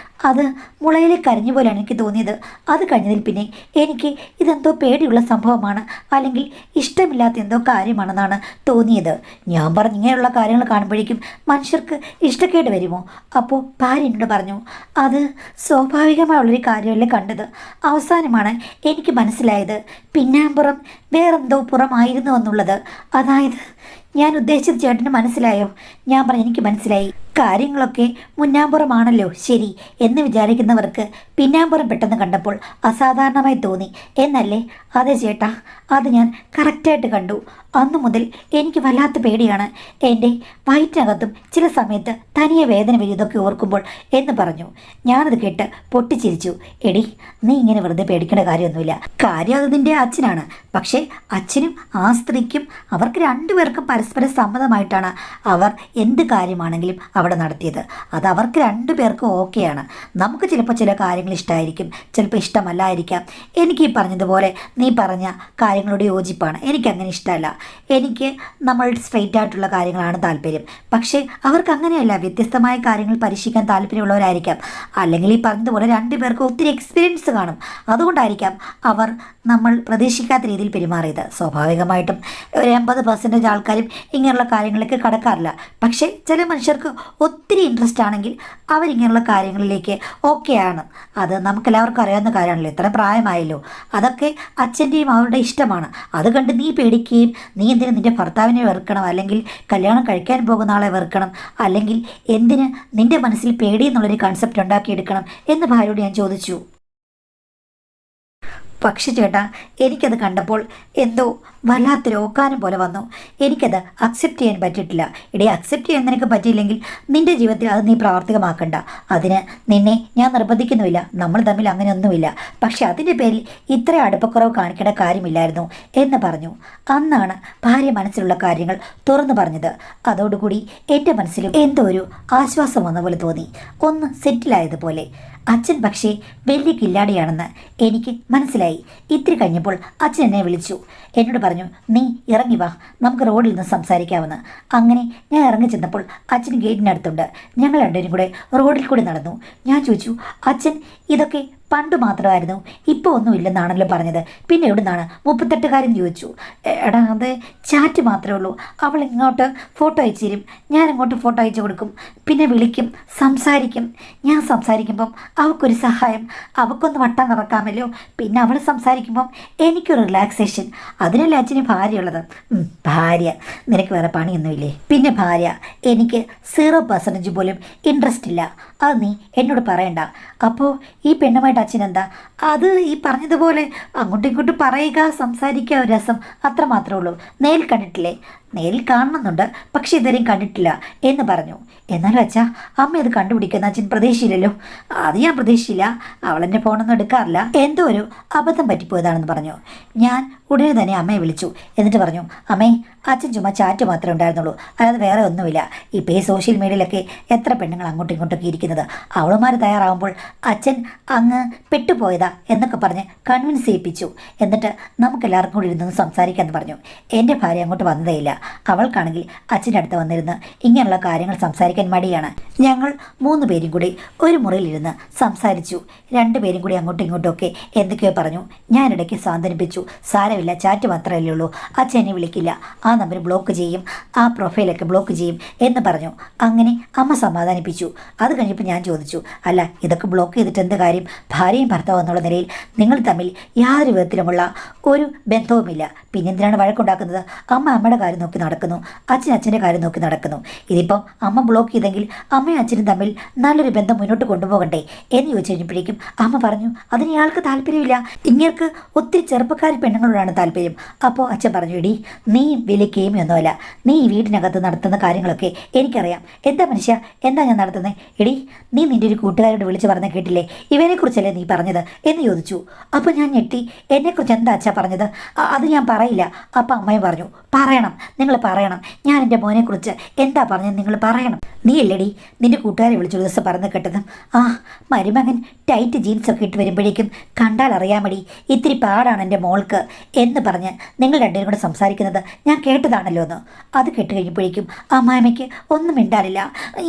Speaker 1: അത് മുളയിലെ കരഞ്ഞു പോലെയാണ് എനിക്ക് തോന്നിയത്. അത് കഴിഞ്ഞതിൽ പിന്നെ എനിക്ക് ഇതെന്തോ പേടിയുള്ള സംഭവമാണ്, അല്ലെങ്കിൽ ഇഷ്ടമില്ലാത്ത എന്തോ കാര്യമാണെന്നാണ് തോന്നിയത്. ഞാൻ പറഞ്ഞു, ഇങ്ങനെയുള്ള കാര്യങ്ങൾ കാണുമ്പോഴേക്കും മനുഷ്യർക്ക് ഇഷ്ടക്കേട് വരുമോ? അപ്പോൾ ഭാര്യ എന്നോട് പറഞ്ഞു, അത് സ്വാഭാവികമായുള്ളൊരു കാര്യമല്ലേ കണ്ടത്. അവസാനമാണ് എനിക്ക് മനസ്സിലായത് പിന്നാമ്പുറം വേറെന്തോ പുറമായിരുന്നു എന്നുള്ളത്. അതായത് ഞാൻ ഉദ്ദേശിച്ചത് ചേട്ടന് മനസ്സിലായോ? ഞാൻ പറഞ്ഞു എനിക്ക് മനസ്സിലായി. കാര്യങ്ങളൊക്കെ മുന്നാമ്പുറമാണല്ലോ ശരി എന്ന് വിചാരിക്കുന്നവർക്ക് പിന്നാമ്പുറം പെട്ടെന്ന് കണ്ടപ്പോൾ അസാധാരണമായി തോന്നി എന്നല്ലേ? അതെ ചേട്ടാ, അത് ഞാൻ കറക്റ്റായിട്ട് കണ്ടു. അന്നു മുതൽ എനിക്ക് വല്ലാത്ത പേടിയാണ്. എൻ്റെ വയറ്റിനകത്തും ചില സമയത്ത് തനിയെ വേദന വരും ഇതൊക്കെ ഓർക്കുമ്പോൾ എന്ന് പറഞ്ഞു. ഞാനത് കേട്ട് പൊട്ടിച്ചിരിച്ചു. എടി, നീ ഇങ്ങനെ വെറുതെ പേടിക്കേണ്ട കാര്യമൊന്നുമില്ല. കാര്യം അത് നിൻ്റെ അച്ഛനാണ്. പക്ഷേ അച്ഛനും ആ സ്ത്രീക്കും അവർക്ക് രണ്ടുപേർക്കും പരസ്പരം സമ്മതമായിട്ടാണ് അവർ എന്ത് കാര്യമാണെങ്കിലും അവിടെ നടത്തിയത്. അത് അവർക്ക് രണ്ടുപേർക്കും ഓക്കെയാണ്. നമുക്ക് ചിലപ്പോൾ ചില കാര്യങ്ങൾ ഇഷ്ടമായിരിക്കും, ചിലപ്പോൾ ഇഷ്ടമല്ലായിരിക്കാം. എനിക്ക് ഈ പറഞ്ഞതുപോലെ നീ പറഞ്ഞ കാര്യങ്ങളോട് യോജിപ്പാണ്. എനിക്കങ്ങനെ ഇഷ്ടമല്ല. എനിക്ക് നമ്മൾ സ്ട്രെയിറ്റ് ആയിട്ടുള്ള കാര്യങ്ങളാണ് താല്പര്യം. പക്ഷേ അവർക്ക് അങ്ങനെയല്ല, വ്യത്യസ്തമായ കാര്യങ്ങൾ പരീക്ഷിക്കാൻ താല്പര്യമുള്ളവരായിരിക്കാം. അല്ലെങ്കിൽ ഈ പറഞ്ഞതുപോലെ രണ്ടുപേർക്കും ഒത്തിരി എക്സ്പീരിയൻസ് കാണും. അതുകൊണ്ടായിരിക്കാം അവർ നമ്മൾ പ്രതീക്ഷിക്കാത്ത രീതിയിൽ പെരുമാറിയത്. സ്വാഭാവികമായിട്ടും ഒരു 80% ആൾക്കാരും ഇങ്ങനെയുള്ള കാര്യങ്ങളിലേക്ക് കടക്കാറില്ല. പക്ഷേ ചില മനുഷ്യർക്ക് ഒത്തിരി ഇൻട്രസ്റ്റ് ആണെങ്കിൽ അവരിങ്ങനെയുള്ള കാര്യങ്ങളിലേക്ക് ഓക്കെയാണ്. അത് നമുക്കെല്ലാവർക്കും അറിയാവുന്ന കാര്യമാണല്ലോ. ഇത്ര പ്രായമായല്ലോ. അതൊക്കെ അച്ഛൻ്റെയും അവരുടെ ഇഷ്ടമാണ്. അത് കണ്ട് നീ പേടിക്കുകയും നീ എന്തിന് നിൻ്റെ ഭർത്താവിനെ വെറുക്കണം, അല്ലെങ്കിൽ കല്യാണം കഴിക്കാൻ പോകുന്ന ആളെ വെറുക്കണം, അല്ലെങ്കിൽ എന്തിന് നിൻ്റെ മനസ്സിൽ പേടി എന്നുള്ളൊരു കൺസെപ്റ്റ് ഉണ്ടാക്കിയെടുക്കണം എന്ന് ഭാര്യയോട് ഞാൻ ചോദിച്ചു. പക്ഷെ ചേട്ടാ, എനിക്കത് കണ്ടപ്പോൾ എന്തോ വല്ലാത്തൊരു ഓക്കാനം പോലെ വന്നു. എനിക്കത് അക്സെപ്റ്റ് ചെയ്യാൻ പറ്റിയിട്ടില്ല. ഇടയെ അക്സെപ്റ്റ് ചെയ്യാൻ നിനക്ക് പറ്റിയില്ലെങ്കിൽ നിൻ്റെ ജീവിതത്തിൽ അത് നീ പ്രാവർത്തികമാക്കണ്ട. അതിന് നിന്നെ ഞാൻ നിർബന്ധിക്കുന്നുമില്ല. നമ്മൾ തമ്മിൽ അങ്ങനെയൊന്നുമില്ല. പക്ഷെ അതിൻ്റെ പേരിൽ ഇത്ര അടുപ്പക്കുറവ് കാണിക്കേണ്ട കാര്യമില്ലായിരുന്നു എന്ന് പറഞ്ഞു. അന്നാണ് ഭാര്യ മനസ്സിലുള്ള കാര്യങ്ങൾ തുറന്നു പറഞ്ഞത്. അതോടുകൂടി എൻ്റെ മനസ്സിലും എന്തോ ഒരു ആശ്വാസം വന്ന പോലെ തോന്നി. ഒന്ന് സെറ്റിലായതുപോലെ. അച്ഛൻ പക്ഷേ വലിയ കില്ലാടിയാണെന്ന് എനിക്ക് മനസ്സിലായി. ഇത്തിരി കഴിഞ്ഞപ്പോൾ അച്ഛൻ എന്നെ വിളിച്ചു. എന്നോട് പറഞ്ഞു, നീ ഇറങ്ങി വാ, നമുക്ക് റോഡിൽ നിന്ന് സംസാരിക്കാമെന്ന്. അങ്ങനെ ഞാൻ ഇറങ്ങി ചെന്നപ്പോൾ അച്ഛൻ ഗേറ്റിനടുത്തുണ്ട്. ഞങ്ങൾ രണ്ടുപേരും കൂടെ റോഡിൽ കൂടി നടന്നു. ഞാൻ ചോദിച്ചു, അച്ഛൻ ഇതൊക്കെ പണ്ട് മാത്രമായിരുന്നു, ഇപ്പോൾ ഒന്നുമില്ലെന്നാണല്ലോ പറഞ്ഞത്. പിന്നെ എവിടുന്നാണ് 38കാരൻ ചോദിച്ചു. എടാ, അത് ചാറ്റ് മാത്രമേ ഉള്ളൂ. അവൾ ഇങ്ങോട്ട് ഫോട്ടോ അയച്ചു തരും, ഞാൻ ഇങ്ങോട്ട് ഫോട്ടോ അയച്ചു കൊടുക്കും, പിന്നെ വിളിക്കും, സംസാരിക്കും. ഞാൻ സംസാരിക്കുമ്പം അവൾക്കൊരു സഹായം, അവൾക്കൊന്ന് വട്ടം കറക്കാമല്ലോ. പിന്നെ അവൾ സംസാരിക്കുമ്പം എനിക്കൊരു റിലാക്സേഷൻ. അതിനല്ലേ അച്ഛന് ഭാര്യയുള്ളത്. ഭാര്യ, നിനക്ക് വേറെ പണിയൊന്നുമില്ലേ? പിന്നെ ഭാര്യ, എനിക്ക് 0% പോലും ഇൻട്രസ്റ്റ് ഇല്ല. അത് നീ എന്നോട് പറയണ്ട. അപ്പോൾ ഈ പെണ്ണുമായിട്ട് അച്ഛനെന്താ? അത് ഈ പറഞ്ഞതുപോലെ അങ്ങോട്ടും ഇങ്ങോട്ടും പറയുക, സംസാരിക്കുക, രസം, അത്ര മാത്രമേ ഉള്ളൂ. നേരിൽ കണ്ടിട്ടില്ലേ? നേരിൽ കാണണമെന്നുണ്ട്, പക്ഷെ ഇതുവരെയും കണ്ടിട്ടില്ല എന്ന് പറഞ്ഞു. എന്നാലും അച്ഛാ, അമ്മ അത് കണ്ടുപിടിക്കുന്ന അച്ഛൻ പ്രതീക്ഷയില്ലല്ലോ. അത് ഞാൻ പ്രതീക്ഷിച്ചില്ല. അവളെന്നെ ഫോണൊന്നും എടുക്കാറില്ല. എന്തോ ഒരു അബദ്ധം പറ്റിപ്പോയതാണെന്ന് പറഞ്ഞു. ഞാൻ ഉടനെ തന്നെ അമ്മയെ വിളിച്ചു. എന്നിട്ട് പറഞ്ഞു, അമ്മേ, അച്ഛൻ ചുമ്മാ ചാറ്റ് മാത്രമേ ഉണ്ടായിരുന്നുള്ളൂ, അല്ലാതെ വേറെ ഒന്നുമില്ല. ഇപ്പോൾ ഈ സോഷ്യൽ മീഡിയയിലൊക്കെ എത്ര പെണ്ണുങ്ങൾ അങ്ങോട്ടും ഇങ്ങോട്ടൊക്കെ ഇരിക്കുന്നത്. അവളുമാർ തയ്യാറാവുമ്പോൾ അച്ഛൻ അങ്ങ് പെട്ടുപോയതാ എന്നൊക്കെ പറഞ്ഞ് കൺവിൻസ് ചെയ്യിപ്പിച്ചു. എന്നിട്ട് നമുക്കെല്ലാവർക്കും കൂടി ഇരുന്ന് സംസാരിക്കാമെന്ന് പറഞ്ഞു. എൻ്റെ ഭാര്യ അങ്ങോട്ട് വന്നതേയില്ല. അവൾക്കാണെങ്കിൽ അച്ഛൻ്റെ അടുത്ത് വന്നിരുന്ന് ഇങ്ങനെയുള്ള കാര്യങ്ങൾ സംസാരിക്കാൻ മടിയാണ്. ഞങ്ങൾ 3 പേരും കൂടി ഒരു മുറിയിലിരുന്ന് സംസാരിച്ചു. 2 പേരും കൂടി അങ്ങോട്ടും ഇങ്ങോട്ടുമൊക്കെ എന്തൊക്കെയോ പറഞ്ഞു. ഞാനിടയ്ക്ക് സാന്ത്വനിപ്പിച്ചു. സാരമില്ല, ചാറ്റ് മാത്രമല്ലേ ഉള്ളൂ, അച്ഛൻ എന്നെ വിളിക്കില്ല, ആ നമ്പർ ബ്ലോക്ക് ചെയ്യും, ആ പ്രൊഫൈലൊക്കെ ബ്ലോക്ക് ചെയ്യും എന്ന് പറഞ്ഞു. അങ്ങനെ അമ്മ സമാധാനിപ്പിച്ചു. അത് കഴിഞ്ഞപ്പോൾ ഞാൻ ചോദിച്ചു, അല്ല, ഇതൊക്കെ ബ്ലോക്ക് ചെയ്തിട്ട് എന്ത് കാര്യം? ഭാര്യയും ഭർത്താവും എന്നുള്ള നിലയിൽ നിങ്ങൾ തമ്മിൽ യാതൊരു വിധത്തിലുമുള്ള ഒരു ബന്ധവുമില്ല. പിന്നെന്തിനാണ് വഴക്കുണ്ടാക്കുന്നത്? അമ്മ അമ്മയുടെ കാര്യം നോക്കി നടക്കുന്നു, അച്ഛൻ അച്ഛൻ്റെ കാര്യം നോക്കി നടക്കുന്നു. ഇതിപ്പം അമ്മ ബ്ലോക്ക് ചെയ്തെങ്കിൽ അമ്മയും അച്ഛനും തമ്മിൽ നല്ലൊരു ബന്ധം മുന്നോട്ട് കൊണ്ടുപോകണ്ടേ എന്ന് ചോദിച്ചു കഴിഞ്ഞപ്പോഴേക്കും അമ്മ പറഞ്ഞു, അതിന് ഇയാൾക്ക് താല്പര്യമില്ല, ഇങ്ങേർക്ക് ഒത്തിരി ചെറുപ്പക്കാരി പെണ്ണുങ്ങളോടാണ് താല്പര്യം. അപ്പോൾ അച്ഛൻ പറഞ്ഞു, എടി, നീ വലിയ കേമിയൊന്നുമല്ല, നീ ഈ വീടിനകത്ത് നടത്തുന്ന കാര്യങ്ങളൊക്കെ എനിക്കറിയാം. എന്താ മനുഷ്യ, എന്താ ഞാൻ നടത്തുന്നത്? എടി, നീ നിൻ്റെ ഒരു കൂട്ടുകാരോട് വിളിച്ച് പറഞ്ഞ കേട്ടില്ലേ, ഇവനെക്കുറിച്ചല്ലേ നീ പറഞ്ഞത് എന്ന് ചോദിച്ചു. അപ്പോൾ ഞാൻ ഞെട്ടി. എന്നെക്കുറിച്ച് എന്താ അച്ഛാ പറഞ്ഞത്? അത് ഞാൻ പറയില്ല. അപ്പം അമ്മയും പറഞ്ഞു, പറയണം, നിങ്ങൾ പറയണം. ഞാൻ എൻ്റെ മോനെക്കുറിച്ച് എന്താ പറഞ്ഞത് നിങ്ങൾ പറയണം. നീ അല്ലേടി നിൻ്റെ കൂട്ടുകാരെ വിളിച്ചൊരു ദിവസം പറഞ്ഞു കേട്ടത്, ആ മരുമകൻ ടൈറ്റ് ജീൻസൊക്കെ ഇട്ട് വരുമ്പോഴേക്കും കണ്ടാൽ അറിയാമടി ഇത്തിരി പാടാണ് എൻ്റെ മോൾക്ക് എന്ന് പറഞ്ഞ് നിങ്ങൾ രണ്ടുപേരും കൂടെ സംസാരിക്കുന്നത് ഞാൻ കേട്ടതാണല്ലോ എന്ന്. അത് കേട്ട് കഴിഞ്ഞപ്പോഴേക്കും അമ്മായിമ്മയ്ക്ക് ഒന്നും മിണ്ടാനില്ല.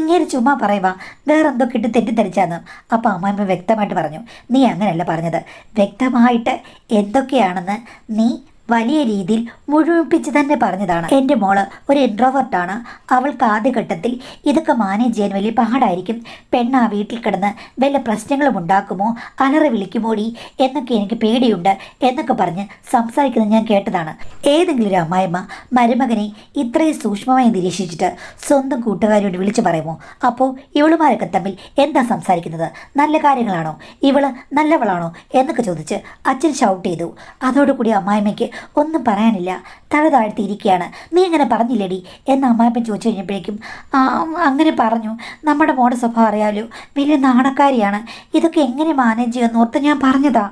Speaker 1: ഇങ്ങനെ ചുമ്മാ പറയുക, വേറെ എന്തോ കിട്ടി തെറ്റിദ്ധരിച്ചാന്ന്. അപ്പോൾ അമ്മായിമ്മ വ്യക്തമായിട്ട് പറഞ്ഞു, നീ അങ്ങനെയല്ല പറഞ്ഞത്, വ്യക്തമായിട്ട് എന്തൊക്കെയാണെന്ന് നീ വലിയ രീതിയിൽ മുഴുമിപ്പിച്ച് തന്നെ പറഞ്ഞതാണ്. എൻ്റെ മോള് ഒരു ഇൻട്രോവേർട്ടാണ്. അവൾക്ക് ആദ്യഘട്ടത്തിൽ ഇതൊക്കെ മാനേജ് ചെയ്യാൻ വലിയ പാടായിരിക്കും. പെണ്ണ് ആ വീട്ടിൽ കിടന്ന് വല്ല പ്രശ്നങ്ങളും ഉണ്ടാക്കുമോ, അലറി വിളിക്കുമോടി എന്നൊക്കെ എനിക്ക് പേടിയുണ്ട് എന്നൊക്കെ പറഞ്ഞ് സംസാരിക്കുന്നത് ഞാൻ കേട്ടതാണ്. ഏതെങ്കിലും ഒരു അമ്മായിമ്മ മരുമകനെ ഇത്രയും സൂക്ഷ്മമായി നിരീക്ഷിച്ചിട്ട് സ്വന്തം കൂട്ടുകാരിയോട് വിളിച്ചു പറയുമോ? അപ്പോൾ ഇവളുമാരൊക്കെ തമ്മിൽ എന്താ സംസാരിക്കുന്നത്? നല്ല കാര്യങ്ങളാണോ? ഇവള് നല്ലവളാണോ എന്നൊക്കെ ചോദിച്ച് അച്ഛൻ ഷൗട്ട് ചെയ്തു. അതോടുകൂടി അമ്മായിമ്മയ്ക്ക് ഒന്നും പറയാനില്ല, തല താഴ്ത്തിയിരിക്കുകയാണ്. നീ അങ്ങനെ പറഞ്ഞില്ലേടി എന്ന് അമ്മായിമ്മ ചോദിച്ചു കഴിഞ്ഞപ്പോഴേക്കും അങ്ങനെ പറഞ്ഞു. നമ്മുടെ മോടെ സ്വഭാവം അറിയാലോ, വലിയ നാണക്കാരിയാണ്. ഇതൊക്കെ എങ്ങനെ മാനേജ് ചെയ്യുമെന്ന് ഓർത്ത് ഞാൻ പറഞ്ഞതാ.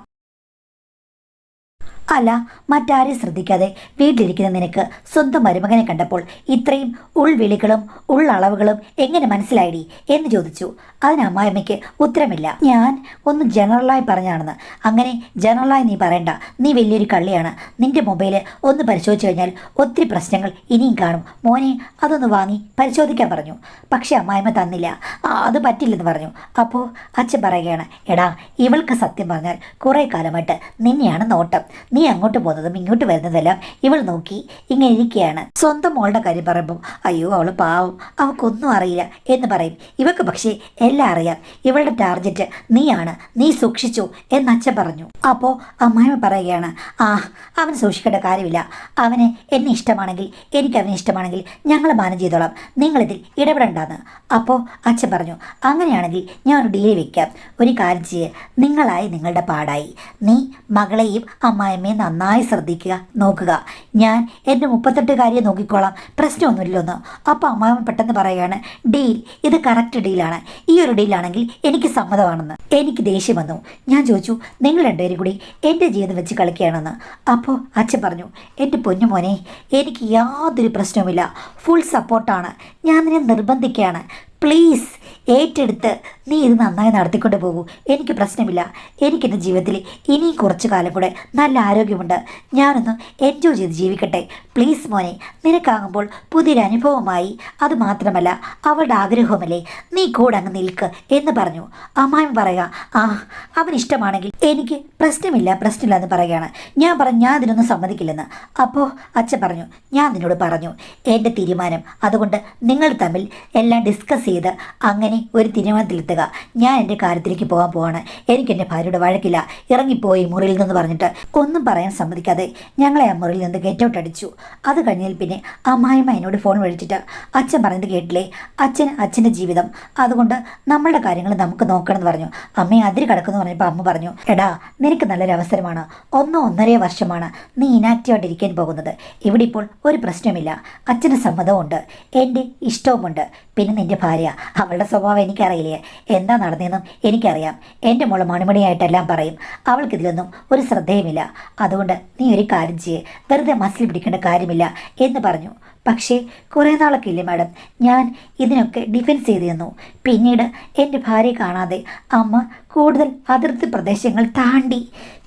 Speaker 1: അല്ല, മറ്റാരെയും ശ്രദ്ധിക്കാതെ വീട്ടിലിരിക്കുന്ന നിനക്ക് സ്വന്തം മരുമകനെ കണ്ടപ്പോൾ ഇത്രയും ഉൾവിളികളും ഉള്ളളവുകളും എങ്ങനെ മനസ്സിലായിടി എന്ന് ചോദിച്ചു. അതിന് അമ്മായിമ്മയ്ക്ക് ഉത്തരമില്ല. ഞാൻ ഒന്ന് ജനറലായി പറഞ്ഞാണെന്ന്. അങ്ങനെ ജനറലായി നീ പറയണ്ട, നീ വലിയൊരു കള്ളിയാണ്. നിന്റെ മൊബൈൽ ഒന്ന് പരിശോധിച്ചു കഴിഞ്ഞാൽ ഒത്തിരി പ്രശ്നങ്ങൾ ഇനിയും കാണും. മോനെ അതൊന്ന് വാങ്ങി പരിശോധിക്കാൻ പറഞ്ഞു. പക്ഷെ അമ്മായിമ്മ തന്നില്ല. അത് പറ്റില്ലെന്ന് പറഞ്ഞു. അപ്പോൾ അച്ഛൻ പറയുകയാണ്, എടാ ഇവൾക്ക് സത്യം പറഞ്ഞാൽ കുറേ കാലമായിട്ട് നിന്നെയാണ് നോട്ടം. നീ അങ്ങോട്ട് പോകുന്നതും ഇങ്ങോട്ട് വരുന്നതെല്ലാം ഇവൾ നോക്കി ഇങ്ങനെ ഇരിക്കുകയാണ്. സ്വന്തം മോളുടെ കാര്യം പറയുമ്പം അയ്യോ അവൾ പാവം, അവൾക്കൊന്നും അറിയില്ല എന്ന് പറയും. ഇവക്ക് പക്ഷേ എല്ലാം അറിയാം. ഇവളുടെ ടാർഗറ്റ് നീയാണ്, നീ സൂക്ഷിച്ചു എന്ന് അച്ഛൻ പറഞ്ഞു. അപ്പോൾ അമ്മായിമ്മ പറയുകയാണ്, അവൻ സൂക്ഷിക്കേണ്ട കാര്യമില്ല. അവന് എന്നെ ഇഷ്ടമാണെങ്കിൽ, എനിക്ക് അവനെ ഇഷ്ടമാണെങ്കിൽ ഞങ്ങൾ മാനേജ് ചെയ്തോളാം, നിങ്ങളിതിൽ ഇടപെടണ്ടെന്ന്. അപ്പോൾ അച്ഛൻ പറഞ്ഞു, അങ്ങനെയാണെങ്കിൽ ഞാൻ ഒരു ഡീൽ വെക്കാം. ഒരു കാര്യം ചെയ്യ്, നിങ്ങളായി നിങ്ങളുടെ പാടായി. നീ മകളെയും അമ്മായിമ്മയും നന്നായി ശ്രദ്ധിക്കുക, നോക്കുക. ഞാൻ എൻ്റെ 38 കാര്യം നോക്കിക്കോളാം, പ്രശ്നമൊന്നുമില്ലെന്ന്. അപ്പോൾ അമ്മാവൻ പെട്ടെന്ന് പറയുകയാണ്, ഡീൽ, ഇത് കറക്റ്റ് ഡീലാണ്. ഈ ഒരു ഡീലാണെങ്കിൽ എനിക്ക് സമ്മതമാണെന്ന്. എനിക്ക് ദേഷ്യം വന്നു. ഞാൻ ചോദിച്ചു, നിങ്ങൾ രണ്ടുപേരും കൂടി എൻ്റെ ജീവിതം വെച്ച് കളിക്കുകയാണെന്ന്. അപ്പോൾ അച്ഛൻ പറഞ്ഞു, എൻ്റെ പൊന്നുമോനെ, എനിക്ക് യാതൊരു പ്രശ്നവുമില്ല, ഫുൾ സപ്പോർട്ടാണ്. ഞാൻ നിന്നെ നിർബന്ധിക്കുകയാണ്. പ്ലീസ് ഏറ്റെടുത്ത് നീ ഇത് നന്നായി നടത്തിക്കൊണ്ട് പോകൂ. എനിക്ക് പ്രശ്നമില്ല. എനിക്കെൻ്റെ ജീവിതത്തിൽ ഇനിയും കുറച്ച് കാലം കൂടെ നല്ല ആരോഗ്യമുണ്ട്. ഞാനൊന്ന് എൻജോയ് ചെയ്ത് ജീവിക്കട്ടെ. പ്ലീസ് മോനെ, നിനക്കാകുമ്പോൾ പുതിയൊരു അനുഭവമായി. അതുമാത്രമല്ല അവളുടെ ആഗ്രഹവുമല്ലേ, നീ കൂടെ അങ്ങ് നിൽക്ക് എന്ന് പറഞ്ഞു. അമ്മായിമ്മ പറയുക, അവന് ഇഷ്ടമാണെങ്കിൽ എനിക്ക് പ്രശ്നമില്ല എന്ന് പറയുകയാണ്. ഞാൻ പറഞ്ഞു, ഞാൻ ഇതിനൊന്നും സമ്മതിക്കില്ലെന്ന്. അപ്പോൾ അച്ഛൻ പറഞ്ഞു, ഞാൻ നിന്നോട് പറഞ്ഞു എൻ്റെ തീരുമാനം. അതുകൊണ്ട് നിങ്ങൾ തമ്മിൽ എല്ലാം ഡിസ്കസ് ചെയ്ത് അങ്ങനെ ഒരു തീരുമാനത്തിലെത്തുക. ഞാൻ എൻ്റെ കാര്യത്തിലേക്ക് പോകാൻ പോവാണ്. എനിക്കെൻ്റെ ഭാര്യയുടെ വഴക്കില്ല. ഇറങ്ങിപ്പോയി മുറിയിൽ നിന്ന് പറഞ്ഞിട്ട് ഒന്നും പറയാൻ സമ്മതിക്കാതെ ഞങ്ങളെ ആ മുറിയിൽ നിന്ന് ഗെറ്റ് ഔട്ട് അടിച്ചു. അത് കഴിഞ്ഞാൽ പിന്നെ അമ്മായിമ്മ എന്നോട് ഫോൺ വിളിച്ചിട്ട്, അച്ഛൻ പറയുന്നത് കേട്ടില്ലേ, അച്ഛൻ്റെ ജീവിതം, അതുകൊണ്ട് നമ്മളുടെ കാര്യങ്ങൾ നമുക്ക് നോക്കണം എന്ന് പറഞ്ഞു. അമ്മയെ അതിര് കിടക്കുന്നു പറഞ്ഞപ്പോൾ അമ്മ പറഞ്ഞു, എടാ നിനക്ക് നല്ലൊരു അവസരമാണ്. 1.5 വർഷമാണ് നീ ഇനാക്റ്റീവായിട്ട് ഇരിക്കാൻ പോകുന്നത്. ഇവിടെ ഇപ്പോൾ ഒരു പ്രശ്നമില്ല. അച്ഛന് സമ്മതമുണ്ട്, എൻ്റെ ഇഷ്ടവുമുണ്ട്. പിന്നെ നിൻ്റെ ഭാര്യ, അവളുടെ സ്വഭാവം എനിക്കറിയില്ലേ, എന്താ നടന്നതെന്നും എനിക്കറിയാം. എൻ്റെ മോള് മണിമണിയായിട്ടെല്ലാം പറയും. അവൾക്കിതിലൊന്നും ഒരു ശ്രദ്ധയുമില്ല. അതുകൊണ്ട് നീ ഒരു കാര്യം ചെയ്യേ, വെറുതെ മസിൽ പിടിക്കേണ്ട കാര്യമില്ല എന്ന് പറഞ്ഞു. പക്ഷേ കുറേ നാളൊക്കെ ഇല്ലേ മാഡം, ഞാൻ ഇതിനൊക്കെ ഡിഫെൻസ് ചെയ്ത് തന്നു. പിന്നീട് എൻ്റെ ഭാര്യയെ കാണാതെ അമ്മ കൂടുതൽ അതിർത്തി പ്രദേശങ്ങൾ താണ്ടി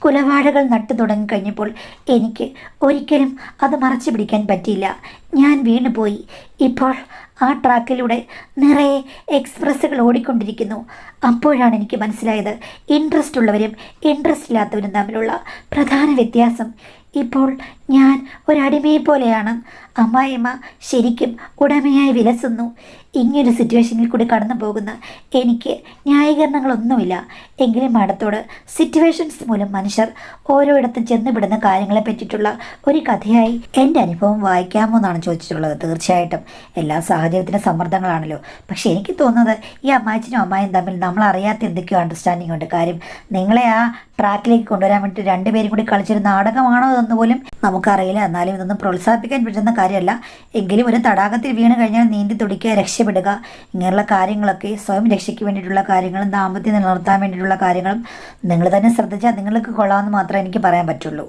Speaker 1: കുലവാഴകൾ നട്ടു തുടങ്ങിക്കഴിഞ്ഞപ്പോൾ എനിക്ക് ഒരിക്കലും അത് മറച്ചു പിടിക്കാൻ പറ്റിയില്ല. ഞാൻ വീണുപോയി. ഇപ്പോൾ ആ ട്രാക്കിലൂടെ നിറയെ എക്സ്പ്രസ്സുകൾ ഓടിക്കൊണ്ടിരിക്കുന്നു. അപ്പോഴാണ് എനിക്ക് മനസ്സിലായത്, ഇൻട്രസ്റ്റ് ഉള്ളവരും ഇൻട്രസ്റ്റ് ഇല്ലാത്തവരും തമ്മിലുള്ള പ്രധാന വ്യത്യാസം. ഇപ്പോൾ ഞാൻ ഒരടിമയെ പോലെയാണ്. അമ്മായിമ്മ ശരിക്കും ഉടമയായി വിലസുന്നു. ഇങ്ങനൊരു സിറ്റുവേഷനിൽ കൂടി കടന്നു പോകുന്ന എനിക്ക് ന്യായീകരണങ്ങളൊന്നുമില്ല. എങ്കിലും മാഡത്തോട് സിറ്റുവേഷൻസ് മൂലം മനുഷ്യർ ഓരോയിടത്തും ചെന്നുപെടുന്ന കാര്യങ്ങളെ പറ്റിയിട്ടുള്ള ഒരു കഥയായി എൻ്റെ അനുഭവം വായിക്കാമോ എന്നാണ് ചോദിച്ചിട്ടുള്ളത്. തീർച്ചയായിട്ടും എല്ലാ സാഹചര്യത്തിനും സമ്മർദ്ദങ്ങളാണല്ലോ. പക്ഷേ എനിക്ക് തോന്നുന്നത് ഈ അമ്മാച്ചനും അമ്മായും തമ്മിൽ നമ്മൾ അറിയാത്ത എന്തൊക്കെയോ അണ്ടർസ്റ്റാൻഡിംഗ് ഉണ്ട്. കാര്യം നിങ്ങളെ ആ ട്രാക്കിലേക്ക് കൊണ്ടുവരാൻ വേണ്ടി രണ്ടുപേരും കൂടി കളിച്ചൊരു നാടകമാണോ എന്ന് പോലും നമുക്കറിയില്ല. എന്നാലും ഇതൊന്നും പ്രോത്സാഹിപ്പിക്കാൻ പറ്റുന്ന കാര്യമല്ല. എങ്കിലും ഒരു തടാകത്തിൽ വീണ് കഴിഞ്ഞാൽ നീന്തി തുടിക്കുക, രക്ഷപ്പെടുക, ഇങ്ങനെയുള്ള കാര്യങ്ങളൊക്കെ സ്വയം രക്ഷയ്ക്ക് വേണ്ടിയിട്ടുള്ള കാര്യങ്ങളും ദാമ്പത്യം നിലനിർത്താൻ വേണ്ടിയിട്ടുള്ള കാര്യങ്ങളും നിങ്ങൾ തന്നെ ശ്രദ്ധിച്ചാൽ നിങ്ങൾക്ക് കൊള്ളാമെന്ന് മാത്രമേ എനിക്ക് പറയാൻ പറ്റുള്ളൂ.